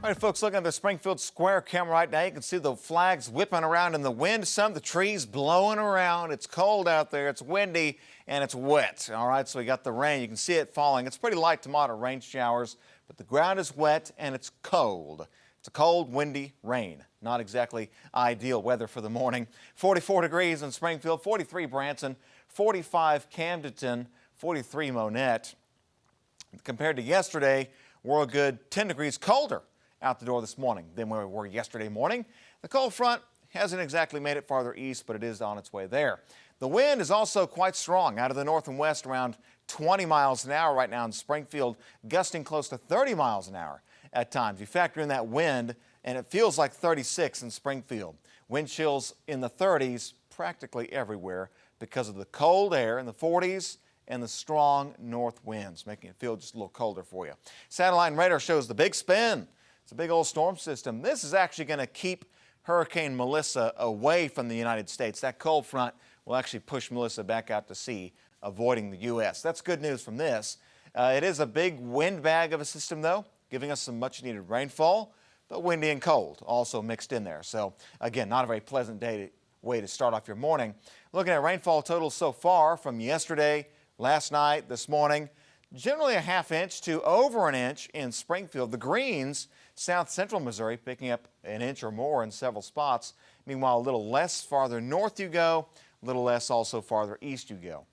All right, folks, looking at the Springfield Square camera right now, you can see the flags whipping around in the wind, some of the trees blowing around. It's cold out there, it's windy, and it's wet. All right, so we got the rain. You can see it falling. It's pretty light to moderate rain showers, but the ground is wet and it's cold. It's a cold, windy rain. Not exactly ideal weather for the morning. 44 degrees in Springfield, 43 Branson, 45 Camden, 43 Monette. Compared to yesterday, we're a good 10 degrees colder out the door this morning than where we were yesterday morning. The cold front hasn't exactly made it farther east, but it is on its way there. The wind is also quite strong out of the north and west, around 20 miles an hour right now in Springfield, gusting close to 30 miles an hour at times. You factor in that wind, and it feels like 36 in Springfield. Wind chills in the 30s practically everywhere because of the cold air in the 40s and the strong north winds, making it feel just a little colder for you. Satellite and radar shows the big spin. It's a big old storm system. This is actually going to keep Hurricane Melissa away from the United States. That cold front will actually push Melissa back out to sea, avoiding the U.S. That's good news from this. It is a big wind bag of a system, though, giving us some much-needed rainfall, but windy and cold also mixed in there. So, again, not a very pleasant way to start off your morning. Looking at rainfall totals so far from yesterday, last night, this morning, generally a ½ inch to over an inch in Springfield. The Greens, south central Missouri, picking up an inch or more in several spots. Meanwhile, a little less farther north you go, a little less also farther east you go.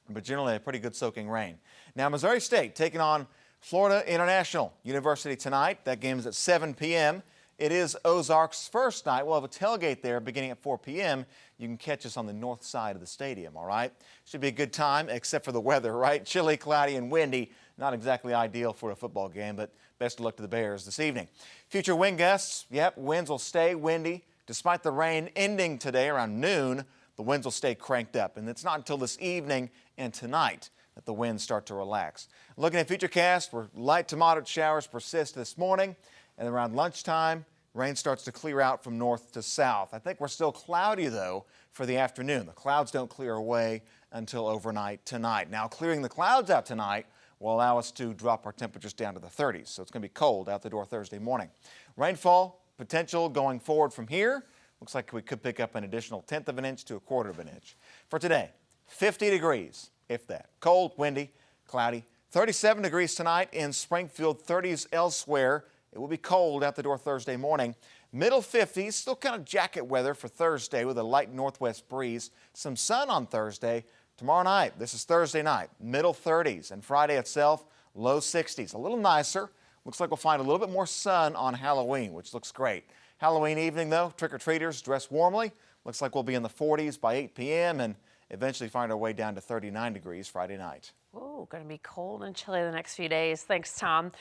But generally a pretty good soaking rain. Now, Missouri State taking on Florida International University tonight. That game is at 7 p.m. It is Ozarks' first night. We'll have a tailgate there beginning at 4 p.m. You can catch us on the north side of the stadium, all right? Should be a good time, except for the weather, right? Chilly, cloudy, and windy. Not exactly ideal for a football game, but best of luck to the Bears this evening. Future wind gusts, yep, winds will stay windy. Despite the rain ending today around noon, the winds will stay cranked up. And it's not until this evening and tonight that the winds start to relax. Looking at futurecast, where light to moderate showers persist this morning. And around lunchtime, rain starts to clear out from north to south. I think we're still cloudy, though, for the afternoon. The clouds don't clear away until overnight tonight. Now, clearing the clouds out tonight will allow us to drop our temperatures down to the 30s, so it's going to be cold out the door Thursday morning. Rainfall potential going forward from here. Looks like we could pick up an additional 1/10 of an inch to 1/4 of an inch. For today, 50 degrees, if that. Cold, windy, cloudy. 37 degrees tonight in Springfield, 30s elsewhere. It will be cold out the door Thursday morning. Middle 50s, still kind of jacket weather for Thursday with a light northwest breeze. Some sun on Thursday. Tomorrow night, this is Thursday night, middle 30s. And Friday itself, low 60s. A little nicer. Looks like we'll find a little bit more sun on Halloween, which looks great. Halloween evening, though, trick-or-treaters dress warmly. Looks like we'll be in the 40s by 8 p.m. and eventually find our way down to 39 degrees Friday night. Oh, going to be cold and chilly the next few days. Thanks, Tom.